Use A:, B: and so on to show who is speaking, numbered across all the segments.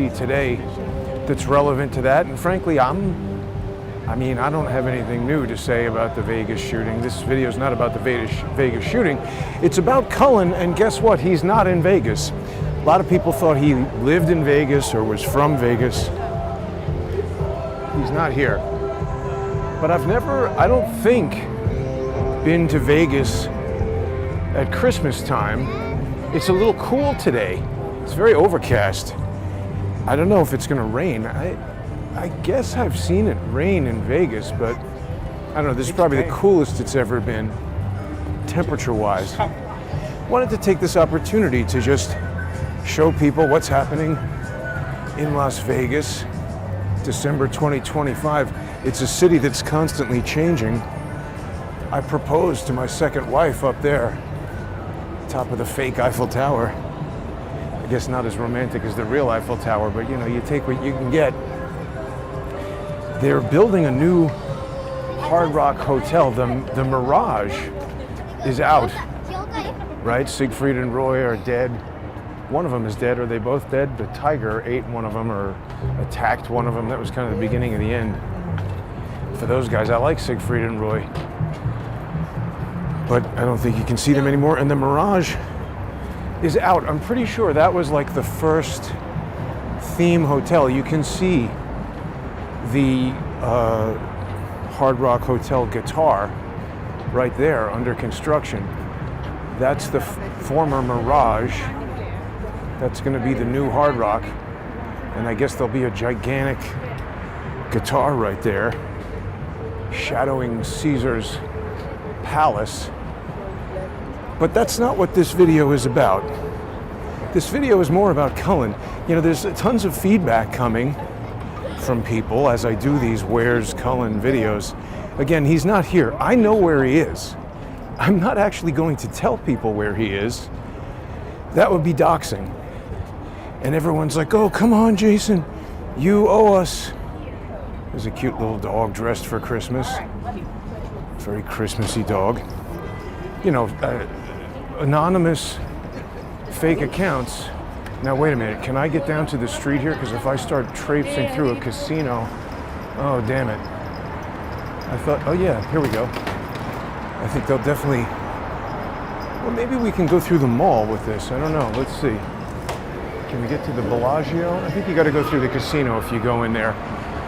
A: see today that's relevant to that. And frankly, I don't have anything new to say about the Vegas shooting. This video is not about the Vegas shooting. It's about Cullen, and guess what? He's not in Vegas. A lot of people thought he lived in Vegas or was from Vegas. He's not here. But I've never, I don't think, been to Vegas at Christmas time. It's a little cool today. It's very overcast. I don't know if it's gonna rain. I guess I've seen it rain in Vegas, but I don't know, this is probably the coolest it's ever been, temperature-wise. Wanted to take this opportunity to just show people what's happening in Las Vegas, December 2025. It's a city that's constantly changing. I proposed to my second wife up there, top of the fake Eiffel Tower. I guess not as romantic as the real Eiffel Tower, but you know, you take what you can get. They're building a new Hard Rock hotel. The Mirage is out, right? Siegfried and Roy are dead. One of them is dead. Are they both dead? The tiger ate one of them or attacked one of them. That was kind of the beginning of the end for those guys. I like Siegfried and Roy, but I don't think you can see them anymore. And the Mirage is out. I'm pretty sure that was like the first theme hotel. You can see the Hard Rock Hotel guitar right there under construction. That's the former Mirage. That's going to be the new Hard Rock. And I guess there'll be a gigantic guitar right there shadowing Caesar's palace. But that's not what this video is about. This video is more about Cullen. You know, there's tons of feedback coming from people as I do these Where's Cullen videos. Again, he's not here. I know where he is. I'm not actually going to tell people where he is. That would be doxing. And everyone's like, oh, come on, Jason, you owe us. There's a cute little dog dressed for Christmas. Very Christmassy dog. You know, anonymous fake accounts. Now wait a minute, can I get down to the street here? Because if I start traipsing through a casino, oh damn it. I thought, oh yeah, here we go. I think they'll definitely, well maybe we can go through the mall with this, I don't know, let's see. Can we get to the Bellagio? I think you gotta go through the casino if you go in there.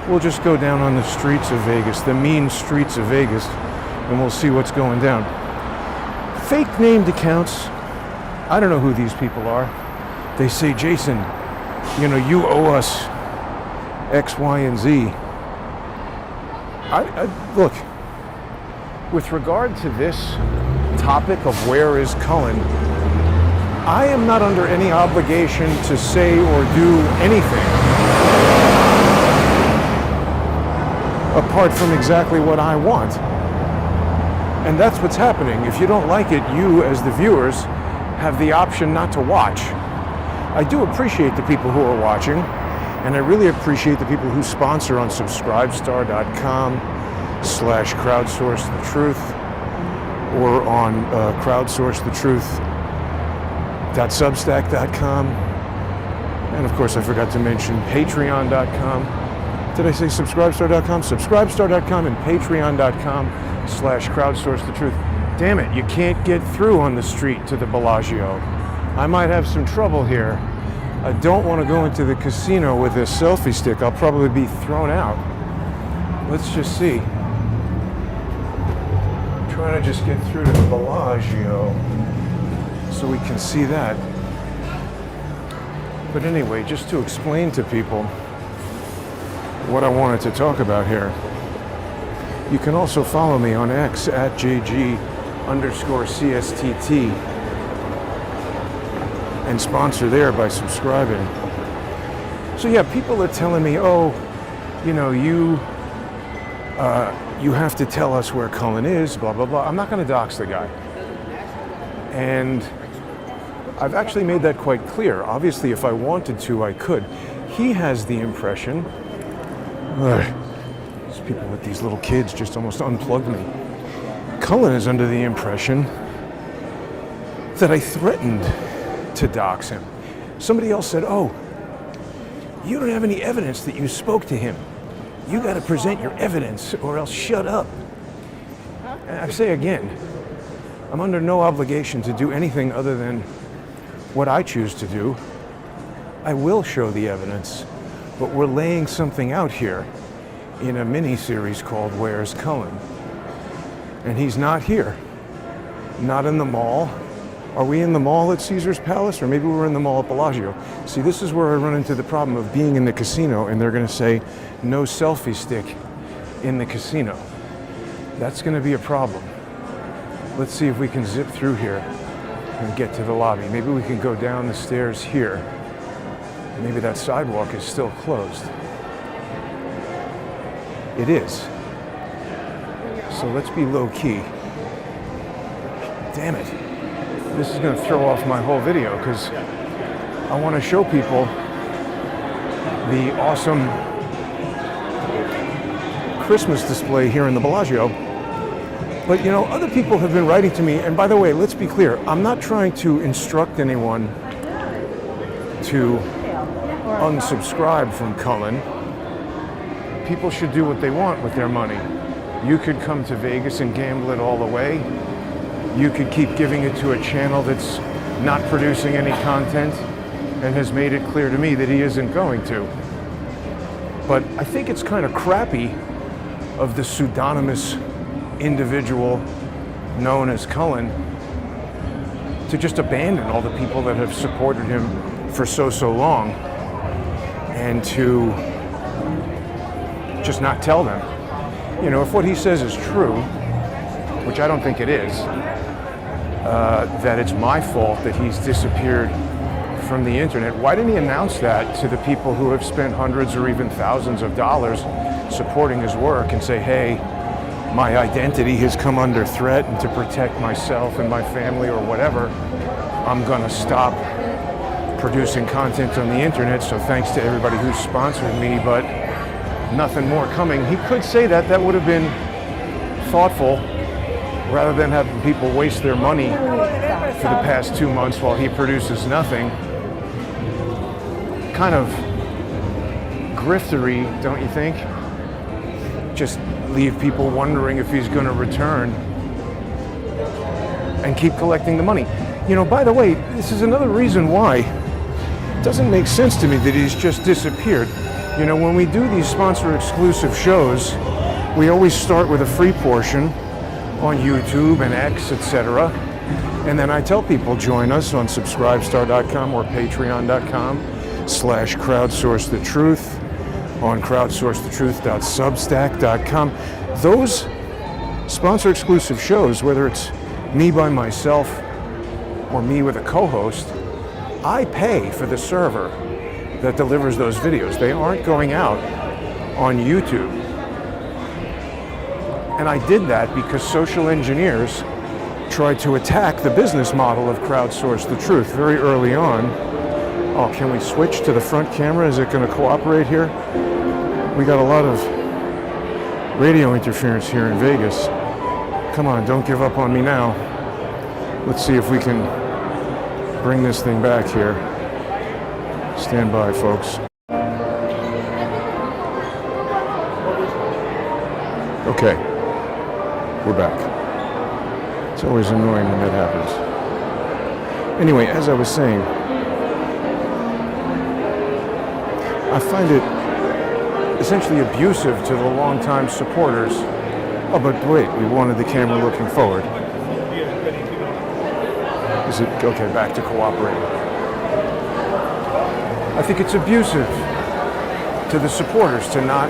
A: We'll just go down on the streets of Vegas, the mean streets of Vegas, and we'll see what's going down. Fake named accounts, I don't know who these people are. They say, Jason, you know, you owe us X, Y, and Z. Look, with regard to this topic of where is Cullen, I am not under any obligation to say or do anything apart from exactly what I want. And that's what's happening. If you don't like it, you, as the viewers, have the option not to watch. I do appreciate the people who are watching, and I really appreciate the people who sponsor on subscribestar.com/crowdsourcethetruth or on crowdsourcethetruth.substack.com. And of course, I forgot to mention patreon.com. Did I say subscribestar.com? Subscribestar.com and patreon.com/crowdsourcethetruth. Damn it, you can't get through on the street to the Bellagio. I might have some trouble here. I don't want to go into the casino with a selfie stick. I'll probably be thrown out. Let's just see. I'm trying to just get through to the Bellagio so we can see that. But anyway, just to explain to people what I wanted to talk about here. You can also follow me on X at JG_CSTT and sponsor there by subscribing. So yeah, people are telling me, oh, you know, you have to tell us where Cullen is, blah, blah, blah. I'm not going to dox the guy. And I've actually made that quite clear. Obviously, if I wanted to, I could. He has the impression, these people with these little kids just almost unplugged me. Cullen is under the impression that I threatened to dox him. Somebody else said, oh, You don't have any evidence that you spoke to him. You got to present your evidence or else shut up. And I say again, I'm under no obligation to do anything other than what I choose to do. I will show the evidence, but we're laying something out here in a mini-series called Where's Cullen? And he's not here. Not in the mall. Are we in the mall at Caesar's Palace? Or maybe we're in the mall at Bellagio. See, this is where I run into the problem of being in the casino and they're going to say, no selfie stick in the casino. That's going to be a problem. Let's see if we can zip through here and get to the lobby. Maybe we can go down the stairs here. Maybe that sidewalk is still closed. It is. So let's be low key. Damn it. This is going to throw off my whole video because I want to show people the awesome Christmas display here in the Bellagio. But you know, other people have been writing to me, and by the way, let's be clear, I'm not trying to instruct anyone to unsubscribe from Cullen. People should do what they want with their money. You could come to Vegas and gamble it all away. You could keep giving it to a channel that's not producing any content and has made it clear to me that he isn't going to. But I think it's kind of crappy of the pseudonymous individual known as Cullen to just abandon all the people that have supported him for so long and to just not tell them. You know, if what he says is true, which I don't think it is, that it's my fault that he's disappeared from the internet, why didn't he announce that to the people who have spent hundreds or even thousands of dollars supporting his work and say, hey, my identity has come under threat, and to protect myself and my family or whatever, I'm gonna stop producing content on the internet, so thanks to everybody who's sponsored me, but nothing more coming. He could say that. That would have been thoughtful, rather than having people waste their money for the past 2 months while he produces nothing. Kind of griftery, don't you think? Just leave people wondering if he's going to return and keep collecting the money. You know, by the way, this is another reason why it doesn't make sense to me that he's just disappeared. You know, when we do these sponsor exclusive shows, we always start with a free portion on YouTube and X, etc. And then I tell people, join us on subscribestar.com or patreon.com/crowdsourcethetruth, on crowdsourcethetruth.substack.com. Those sponsor exclusive shows, whether it's me by myself or me with a co-host, I pay for the server that delivers those videos. They aren't going out on YouTube. And I did that because social engineers tried to attack the business model of Crowdsource the Truth very early on. Oh, can we switch to the front camera? Is it going to cooperate here? We got a lot of radio interference here in Vegas. Come on, don't give up on me now. Let's see if we can bring this thing back here. Stand by, folks. Okay, we're back. It's always annoying when that happens. Anyway, as I was saying, I find it essentially abusive to the longtime supporters. Oh, but wait, we wanted the camera looking forward. Is it okay? Back to cooperating. I think it's abusive to the supporters to not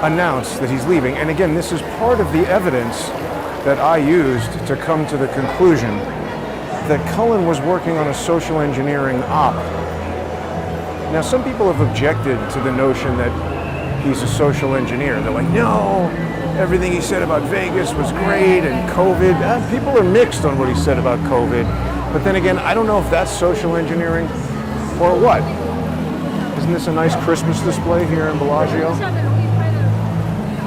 A: announce that he's leaving. And again, this is part of the evidence that I used to come to the conclusion that Cullen was working on a social engineering op. Now, some people have objected to the notion that he's a social engineer. They're like, no, everything he said about Vegas was great and COVID. People are mixed on what he said about COVID. But then again, I don't know if that's social engineering or what. Isn't this a nice Christmas display here in Bellagio?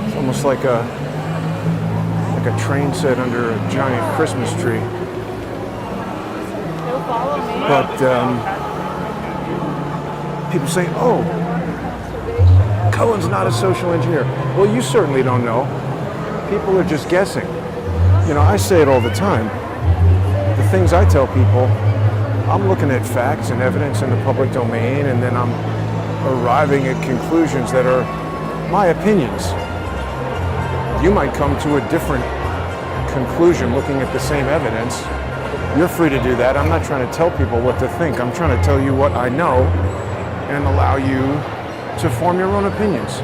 A: It's almost like a train set under a giant Christmas tree. But people say, oh, Cullen's not a social engineer. Well, you certainly don't know. People are just guessing. You know, I say it all the time. The things I tell people, I'm looking at facts and evidence in the public domain, and then I'm arriving at conclusions that are my opinions. You might come to a different conclusion looking at the same evidence. You're free to do that. I'm not trying to tell people what to think. I'm trying to tell you what I know and allow you to form your own opinions.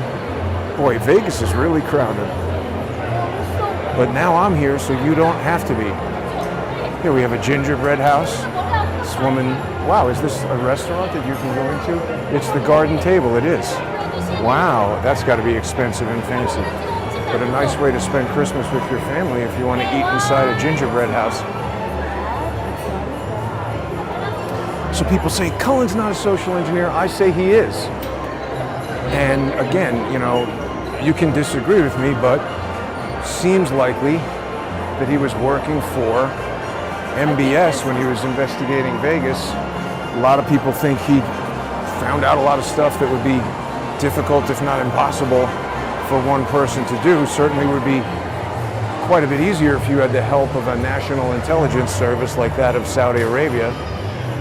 A: Boy, Vegas is really crowded. But now I'm here, so you don't have to be. Here we have a gingerbread house. This woman, wow, is this a restaurant that you can go into? It's the Garden Table, it is. Wow, that's got to be expensive and fancy. But a nice way to spend Christmas with your family if you want to eat inside a gingerbread house. So people say, Cullen's not a social engineer. I say he is. And again, you know, you can disagree with me, but seems likely that he was working for MBS when he was investigating Vegas. A lot of people think he found out a lot of stuff that would be difficult, if not impossible, for one person to do. Certainly would be quite a bit easier if you had the help of a national intelligence service like that of Saudi Arabia.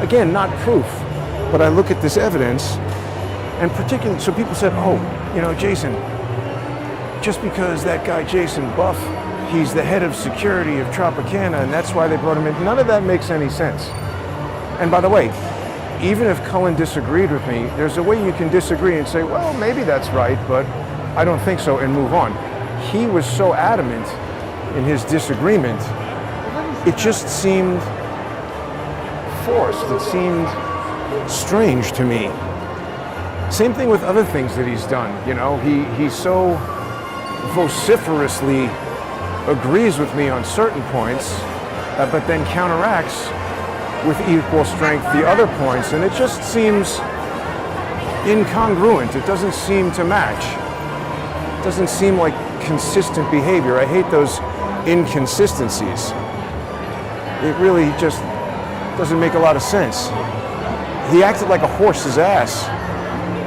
A: Again, not proof, but I look at this evidence, and particularly, so people said, oh, you know, Jason, just because that guy Jason Buff, he's the head of security of Tropicana, and that's why they brought him in. None of that makes any sense. And by the way, even if Cullen disagreed with me, there's a way you can disagree and say, well, maybe that's right, but I don't think so, and move on. He was so adamant in his disagreement, it just seemed forced. It seemed strange to me. Same thing with other things that he's done. You know, he so vociferously agrees with me on certain points, but then counteracts with equal strength the other points, and it just seems incongruent. It doesn't seem to match. It doesn't seem like consistent behavior. I hate those inconsistencies. It really just doesn't make a lot of sense. He acted like a horse's ass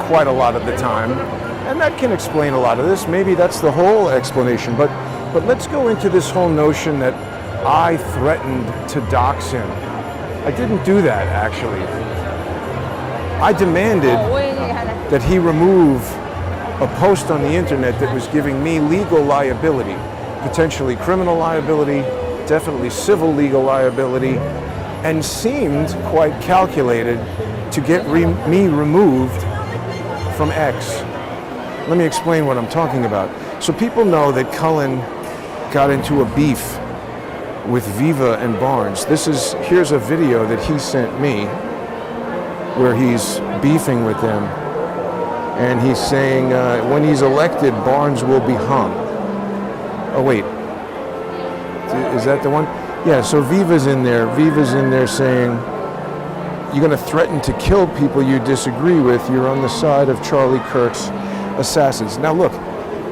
A: quite a lot of the time, and that can explain a lot of this. Maybe that's the whole explanation, but let's go into this whole notion that I threatened to dox him. I didn't do that, actually. I demanded that he remove a post on the internet that was giving me legal liability, potentially criminal liability, definitely civil legal liability, and seemed quite calculated to get me removed from X. Let me explain what I'm talking about. So people know that Cullen got into a beef with Viva and Barnes. Here's a video that he sent me where he's beefing with them, and he's saying when he's elected, Barnes will be hung. Oh wait, is that the one? Yeah, so Viva's in there. Viva's in there saying, you're going to threaten to kill people you disagree with. You're on the side of Charlie Kirk's assassins. Now look,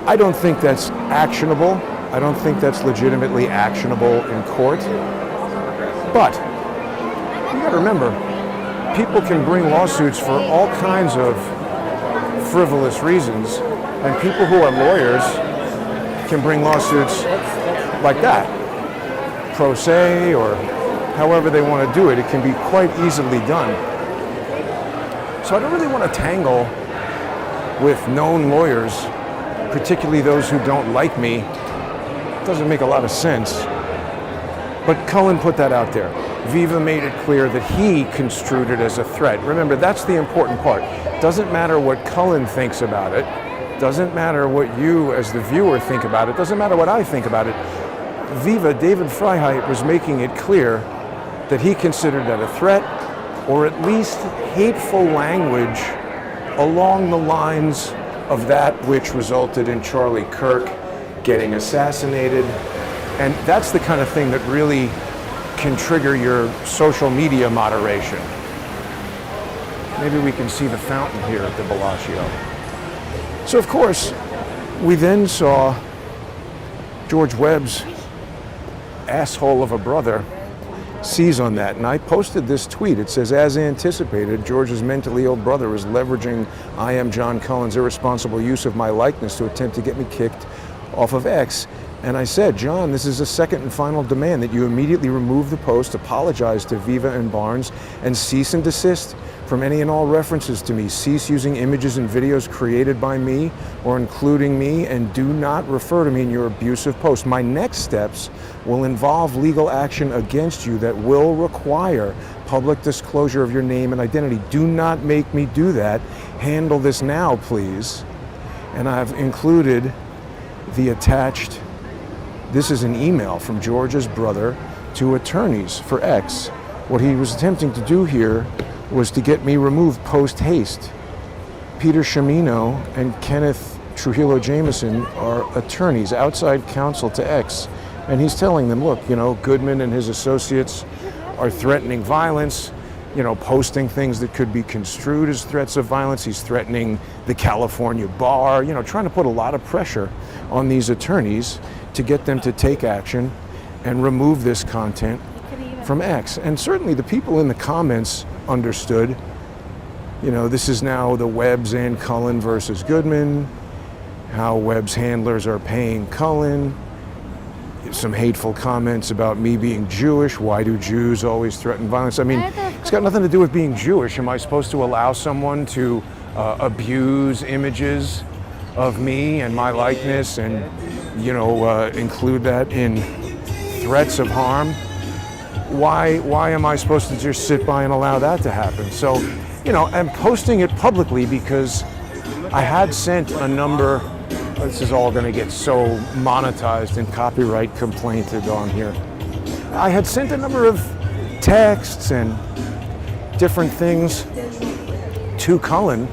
A: I don't think that's actionable. I don't think that's legitimately actionable in court. But you got to remember, people can bring lawsuits for all kinds of frivolous reasons, and people who are lawyers can bring lawsuits like that, pro se, or however they want to do it. It can be quite easily done. So I don't really want to tangle with known lawyers, particularly those who don't like me. It doesn't make a lot of sense. But Cullen put that out there. Viva made it clear that he construed it as a threat. Remember, that's the important part. Doesn't matter what Cullen thinks about it. Doesn't matter what you as the viewer think about it. Doesn't matter what I think about it. Viva, David Freiheit, was making it clear that he considered that a threat, or at least hateful language along the lines of that which resulted in Charlie Kirk getting assassinated. And that's the kind of thing that really can trigger your social media moderation. Maybe we can see the fountain here at the Bellagio. So of course, we then saw George Webb's asshole of a brother seize on that. And I posted this tweet. It says, as anticipated, George's mentally ill brother is leveraging I am John Cullen's irresponsible use of my likeness to attempt to get me kicked off of X. And I said, John, this is a second and final demand that you immediately remove the post, apologize to Viva and Barnes, and cease and desist from any and all references to me. Cease using images and videos created by me or including me, and do not refer to me in your abusive post. My next steps will involve legal action against you that will require public disclosure of your name and identity. Do not make me do that. Handle this now, please. And I've included the attached. This is an email from George's brother to attorneys for X. What he was attempting to do here was to get me removed post haste. Peter Cimino and Kenneth Trujillo Jameson are attorneys, outside counsel to X. And he's telling them, look, Goodman and his associates are threatening violence, posting things that could be construed as threats of violence. He's threatening the California bar, trying to put a lot of pressure on these attorneys to get them to take action and remove this content from X. And certainly the people in the comments understood, this is now the Webbs and Cullen versus Goodman, how Webb's handlers are paying Cullen, some hateful comments about me being Jewish. Why do Jews always threaten violence? I mean, it's got nothing to do with being Jewish. Am I supposed to allow someone to abuse images of me and my likeness and, include that in threats of harm? Why am I supposed to just sit by and allow that to happen? So, I'm posting it publicly because I had sent a number. This is all going to get so monetized and copyright complainted on here. I had sent a number of texts and different things to Cullen.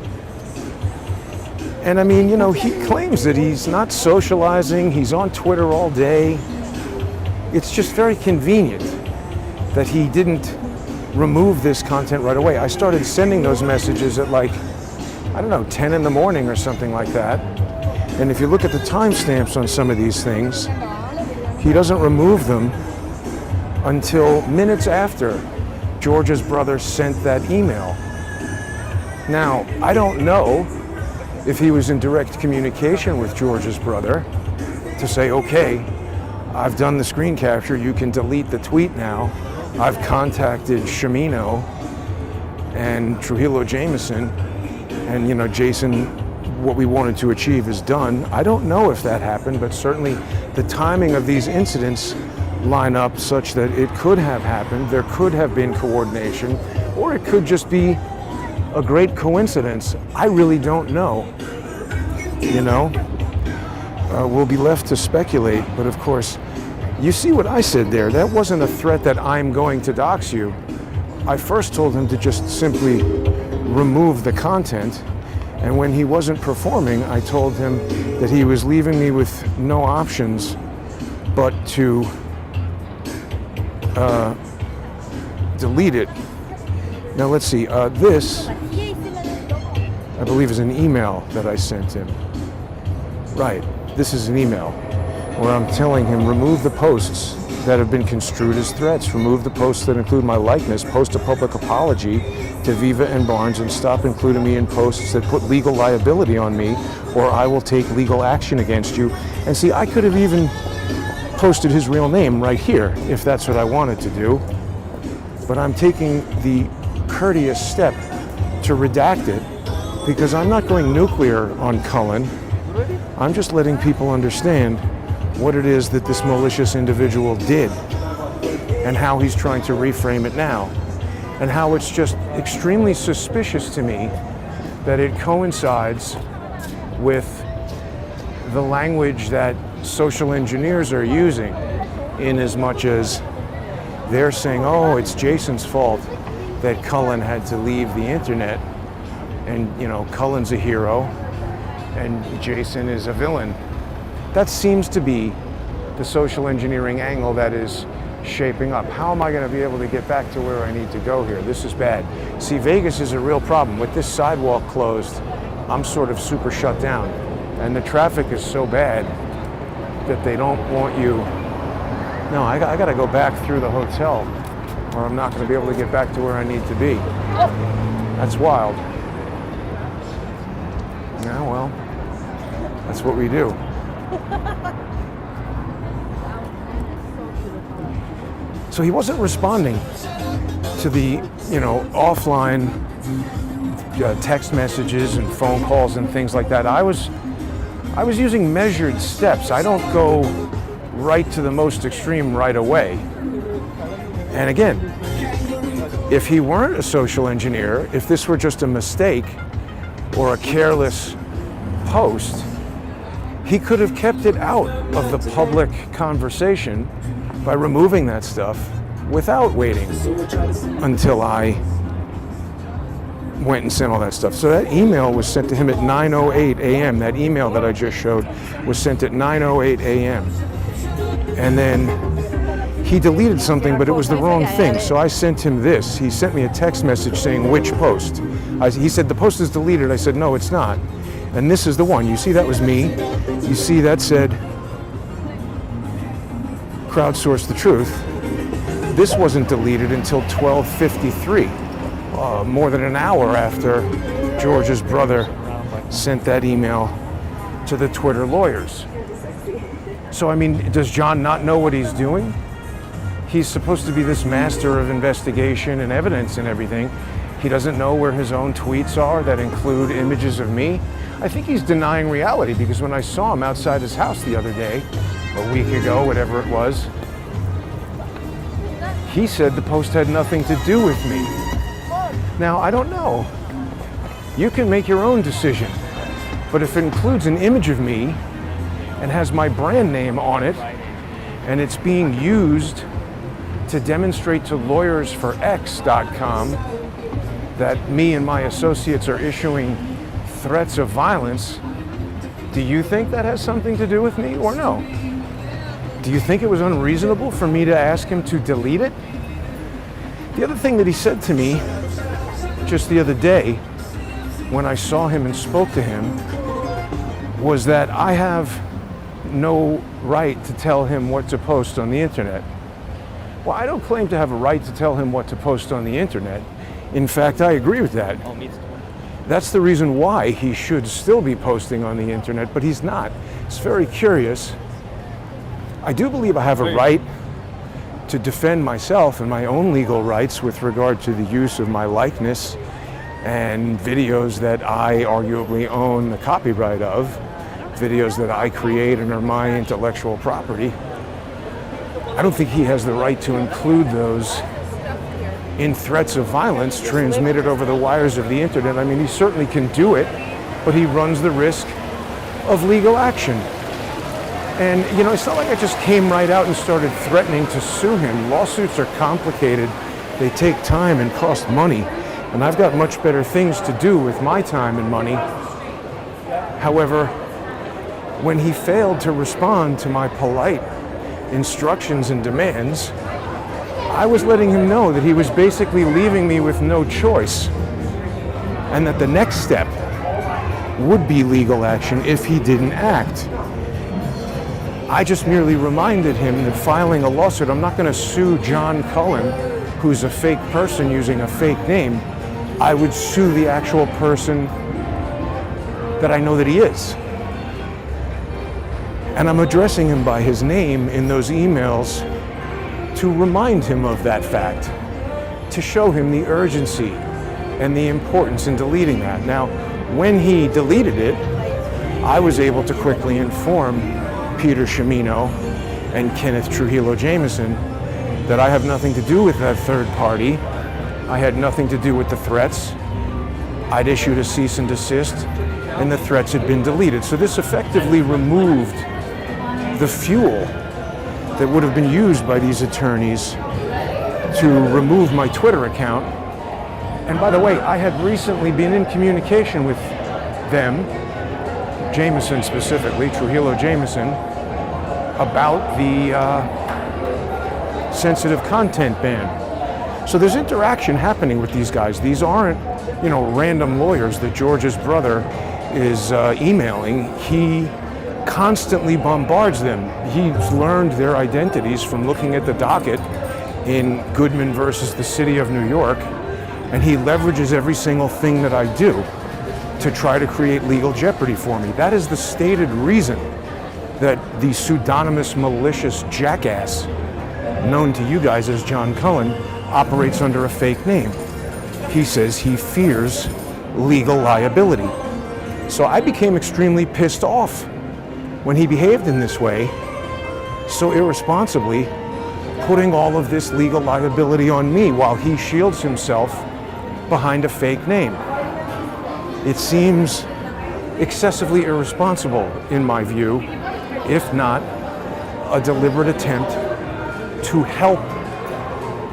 A: And I mean, he claims that he's not socializing, he's on Twitter all day. It's just very convenient that he didn't remove this content right away. I started sending those messages at 10 in the morning or something like that. And if you look at the timestamps on some of these things, he doesn't remove them until minutes after George's brother sent that email. Now, I don't know if he was in direct communication with George's brother to say, okay, I've done the screen capture, you can delete the tweet now. I've contacted Cimino and Trujillo Jameson, and Jason, what we wanted to achieve is done. I don't know if that happened, but certainly the timing of these incidents line up such that it could have happened. There could have been coordination, or it could just be a great coincidence. I really don't know. We'll be left to speculate, but of course, you see what I said there. That wasn't a threat that I'm going to dox you. I first told him to just simply remove the content, and when he wasn't performing, I told him that he was leaving me with no options but to delete it. Now let's see, this, I believe, is an email that I sent him. Right, this is an email where I'm telling him, remove the posts that have been construed as threats, remove the posts that include my likeness, post a public apology to Viva and Barnes, and stop including me in posts that put legal liability on me, or I will take legal action against you. And see, I could have even posted his real name right here if that's what I wanted to do, but I'm taking the courteous step to redact it because I'm not going nuclear on Cullen. I'm just letting people understand what it is that this malicious individual did and how he's trying to reframe it now, and how it's just extremely suspicious to me that it coincides with the language that social engineers are using, in as much as they're saying, oh, it's Jason's fault that Cullen had to leave the internet, and Cullen's a hero and Jason is a villain. That seems to be the social engineering angle that is shaping up. How am I going to be able to get back to where I need to go here? This is bad. See, Vegas is a real problem. With this sidewalk closed, I'm sort of super shut down. And the traffic is so bad that they don't want you. No, I got to go back through the hotel. or I'm not going to be able to get back to where I need to be. That's wild. Yeah, well, that's what we do. So he wasn't responding to the, offline text messages and phone calls and things like that. I was using measured steps. I don't go right to the most extreme right away. And again, if he weren't a social engineer, if this were just a mistake or a careless post, he could have kept it out of the public conversation by removing that stuff without waiting until I went and sent all that stuff. So that email was sent to him at 9:08 a.m. That email that I just showed was sent at 9:08 a.m. And then he deleted something, but it was the wrong thing. So I sent him this. He sent me a text message saying, which post? He said, the post is deleted. I said, no, it's not. And this is the one. You see, that was me. You see, that said, crowdsource the truth. This wasn't deleted until 12:53, more than an hour after George's brother sent that email to the Twitter lawyers. So, I mean, does John not know what he's doing? He's supposed to be this master of investigation and evidence and everything. He doesn't know where his own tweets are that include images of me. I think he's denying reality, because when I saw him outside his house the other day, a week ago, whatever it was, he said the post had nothing to do with me. Now, I don't know. You can make your own decision. But if it includes an image of me and has my brand name on it, and it's being used to demonstrate to lawyersforx.com that me and my associates are issuing threats of violence, do you think that has something to do with me or no? Do you think it was unreasonable for me to ask him to delete it? The other thing that he said to me just the other day when I saw him and spoke to him was that I have no right to tell him what to post on the internet. Well, I don't claim to have a right to tell him what to post on the internet. In fact, I agree with that. That's the reason why he should still be posting on the internet, but he's not. It's very curious. I do believe I have a right to defend myself and my own legal rights with regard to the use of my likeness and videos that I arguably own the copyright of, videos that I create and are my intellectual property. I don't think he has the right to include those in threats of violence transmitted over the wires of the internet. I mean, he certainly can do it, but he runs the risk of legal action. And, it's not like I just came right out and started threatening to sue him. Lawsuits are complicated. They take time and cost money. And I've got much better things to do with my time and money. However, when he failed to respond to my polite instructions and demands, I was letting him know that he was basically leaving me with no choice, and that the next step would be legal action if he didn't act. I just merely reminded him that filing a lawsuit, I'm not going to sue John Cullen, who's a fake person using a fake name. I would sue the actual person that I know that he is. And I'm addressing him by his name in those emails to remind him of that fact, to show him the urgency and the importance in deleting that. Now, when he deleted it, I was able to quickly inform Peter Cimino and Kenneth Trujillo Jameson that I have nothing to do with that third party. I had nothing to do with the threats. I'd issued a cease and desist, and the threats had been deleted. So this effectively removed the fuel that would have been used by these attorneys to remove my Twitter account. And by the way, I had recently been in communication with them, Jameson specifically, Trujillo Jameson, about the sensitive content ban. So there's interaction happening with these guys. These aren't, random lawyers that George's brother is emailing. He constantly bombards them. He's learned their identities from looking at the docket in Goodman versus the City of New York, and he leverages every single thing that I do to try to create legal jeopardy for me. That is the stated reason that the pseudonymous malicious jackass known to you guys as John Cullen operates under a fake name. He says he fears legal liability. So I became extremely pissed off when he behaved in this way, so irresponsibly, putting all of this legal liability on me while he shields himself behind a fake name. It seems excessively irresponsible in my view, if not a deliberate attempt to help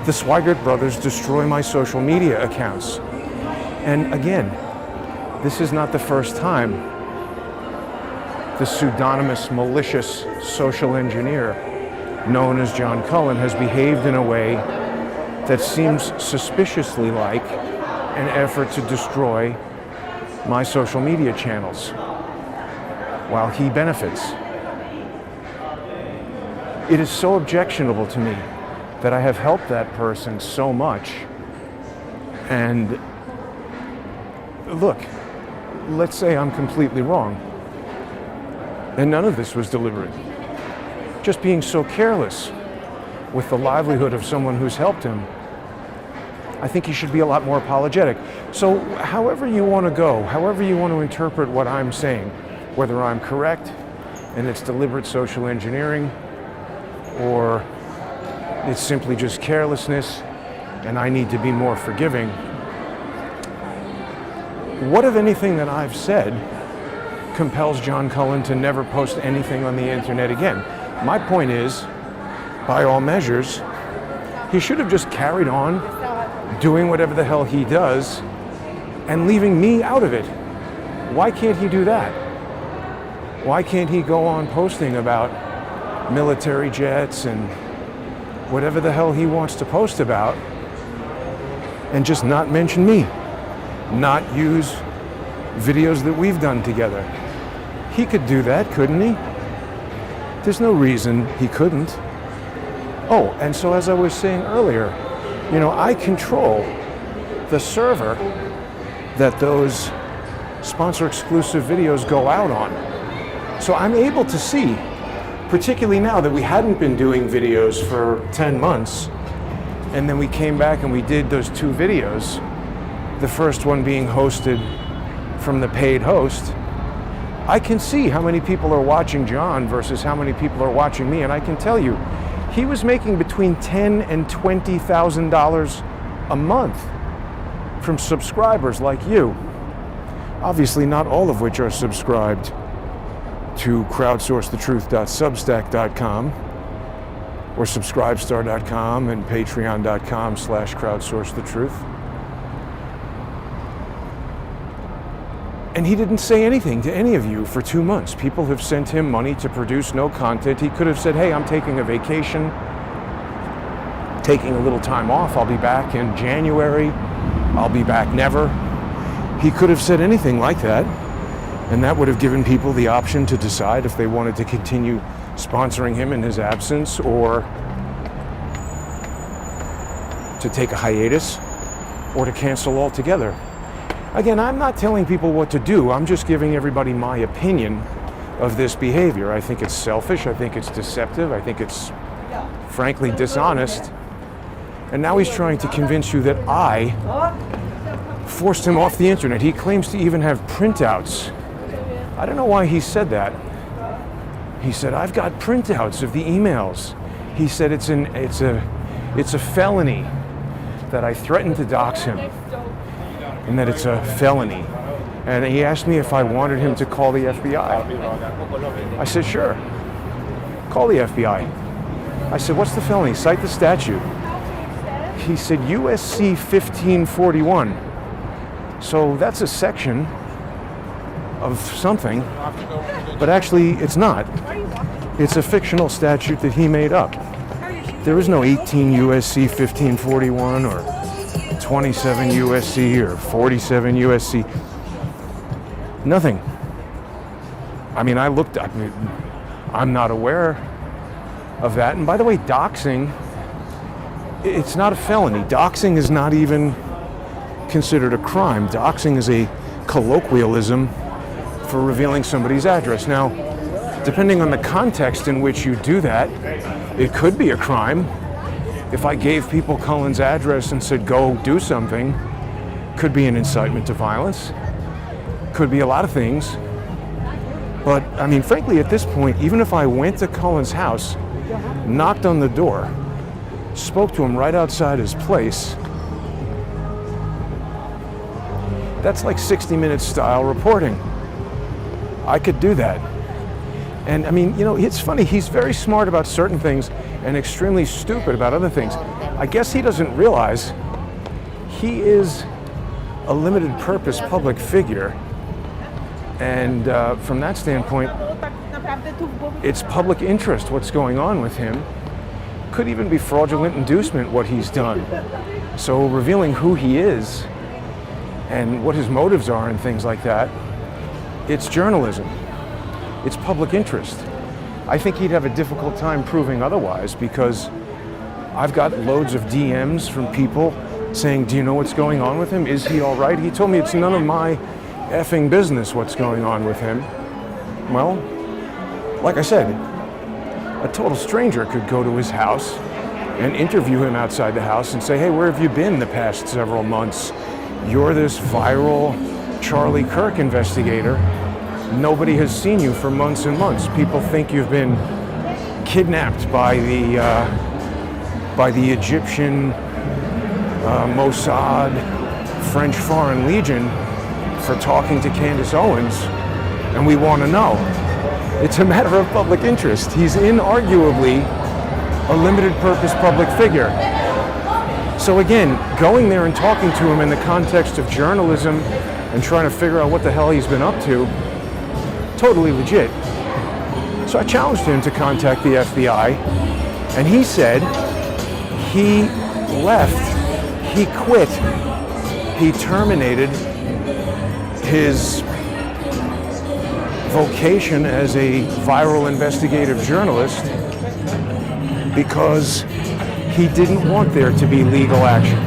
A: the Swigert brothers destroy my social media accounts. And again, this is not the first time the pseudonymous malicious social engineer known as John Cullen has behaved in a way that seems suspiciously like an effort to destroy my social media channels while he benefits. It is so objectionable to me that I have helped that person so much. And look, let's say I'm completely wrong, and none of this was deliberate. Just being so careless with the livelihood of someone who's helped him, I think he should be a lot more apologetic. So however you want to go, however you want to interpret what I'm saying, whether I'm correct and it's deliberate social engineering, or it's simply just carelessness and I need to be more forgiving, what of anything that I've said compels John Cullen to never post anything on the internet again? My point is, by all measures, he should have just carried on doing whatever the hell he does and leaving me out of it. Why can't he do that? Why can't he go on posting about military jets and whatever the hell he wants to post about and just not mention me? Not use videos that we've done together. He could do that, couldn't he? There's no reason he couldn't. Oh, and so as I was saying earlier, I control the server that those sponsor exclusive videos go out on. So I'm able to see, particularly now that we hadn't been doing videos for 10 months, and then we came back and we did those 2 videos, the first one being hosted from the paid host, I can see how many people are watching John versus how many people are watching me, and I can tell you, he was making between $10,000 and $20,000 a month from subscribers like you. Obviously, not all of which are subscribed to crowdsourcethetruth.substack.com or subscribestar.com and patreon.com/crowdsourcethetruth. And he didn't say anything to any of you for 2 months. People have sent him money to produce no content. He could have said, hey, I'm taking a vacation, taking a little time off. I'll be back in January. I'll be back never. He could have said anything like that, and that would have given people the option to decide if they wanted to continue sponsoring him in his absence or to take a hiatus or to cancel altogether. Again, I'm not telling people what to do. I'm just giving everybody my opinion of this behavior. I think it's selfish. I think it's deceptive. I think it's, frankly, dishonest. And now he's trying to convince you that I forced him off the internet. He claims to even have printouts. I don't know why he said that. He said, I've got printouts of the emails. He said it's a felony that I threatened to dox him, and that it's a felony. And he asked me if I wanted him to call the FBI. I said, sure, call the FBI. I said, what's the felony? Cite the statute. He said, USC 1541. So that's a section of something, but actually it's not. It's a fictional statute that he made up. There is no 18 USC 1541 or 27 USC or 47 USC. Nothing. I mean, I'm not aware of that. And by the way, doxing it's not a felony. Doxing is not even considered a crime. Doxing is a colloquialism for revealing somebody's address. Now, depending on the context in which you do that, it could be a crime. If I gave people Cullen's address and said, go do something, could be an incitement to violence. Could be a lot of things. But, I mean, frankly, at this point, even if I went to Cullen's house, knocked on the door, spoke to him right outside his place, that's like 60 Minutes style reporting. I could do that. And I mean, you know, it's funny, he's very smart about certain things and extremely stupid about other things. I guess he doesn't realize he is a limited purpose public figure. And from that standpoint, it's public interest what's going on with him. Could even be fraudulent inducement what he's done. So revealing who he is and what his motives are and things like that, it's journalism. It's public interest. I think he'd have a difficult time proving otherwise, because I've got loads of DMs from people saying, do you know what's going on with him? Is he all right? He told me it's none of my effing business what's going on with him. Well, like I said, a total stranger could go to his house and interview him outside the house and say, hey, where have you been the past several months? You're this viral Charlie Kirk investigator. Nobody has seen you for months and months. People think you've been kidnapped by the Egyptian Mossad, French Foreign Legion for talking to Candace Owens, and we want to know. It's a matter of public interest. He's inarguably a limited purpose public figure. So again, going there and talking to him in the context of journalism and trying to figure out what the hell he's been up to, totally legit. So I challenged him to contact the FBI, and he said he left, he quit, he terminated his vocation as a viral investigative journalist because he didn't want there to be legal action.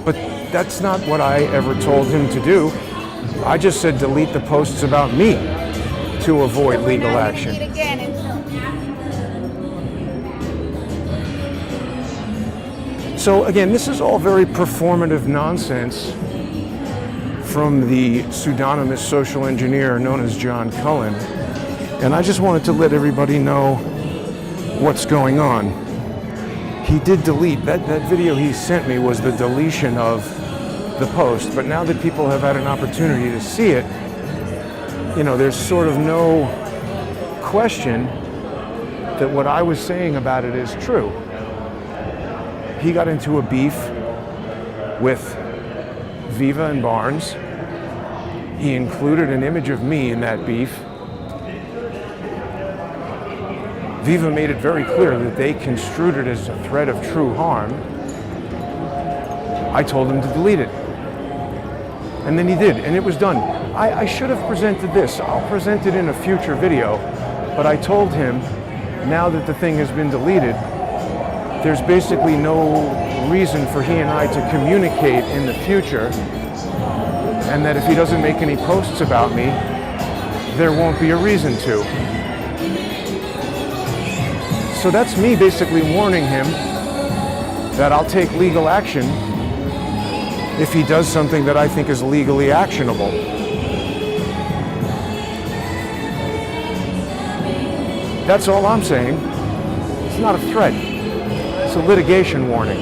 A: But that's not what I ever told him to do. I just said delete the posts about me to avoid legal action. So again, this is all very performative nonsense from the pseudonymous social engineer known as John Cullen. And I just wanted to let everybody know what's going on. He did delete, that video he sent me was the deletion of the post, but now that people have had an opportunity to see it, you know, there's sort of no question that what I was saying about it is true. He got into a beef with Viva and Barnes. He included an image of me in that beef. Viva made it very clear that they construed it as a threat of true harm. I told him to delete it. And then he did, and it was done. I should have presented this. I'll present it in a future video, but I told him, now that the thing has been deleted, there's basically no reason for he and I to communicate in the future, and that if he doesn't make any posts about me, there won't be a reason to. So that's me basically warning him that I'll take legal action if he does something that I think is legally actionable. That's all I'm saying. It's not a threat. It's a litigation warning.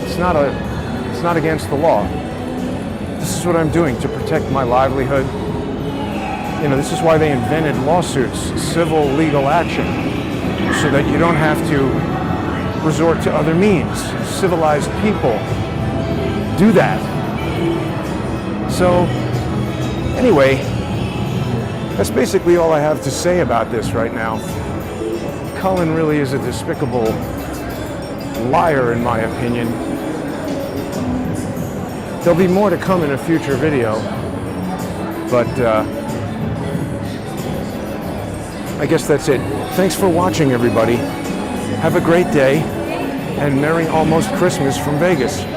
A: It's not against the law. This is what I'm doing to protect my livelihood. You know, this is why they invented lawsuits, civil legal action, so that you don't have to resort to other means. Civilized people do that. So, anyway, that's basically all I have to say about this right now. Cullen really is a despicable liar, in my opinion. There'll be more to come in a future video, but I guess that's it. Thanks for watching, everybody. Have a great day, and Merry Almost Christmas from Vegas.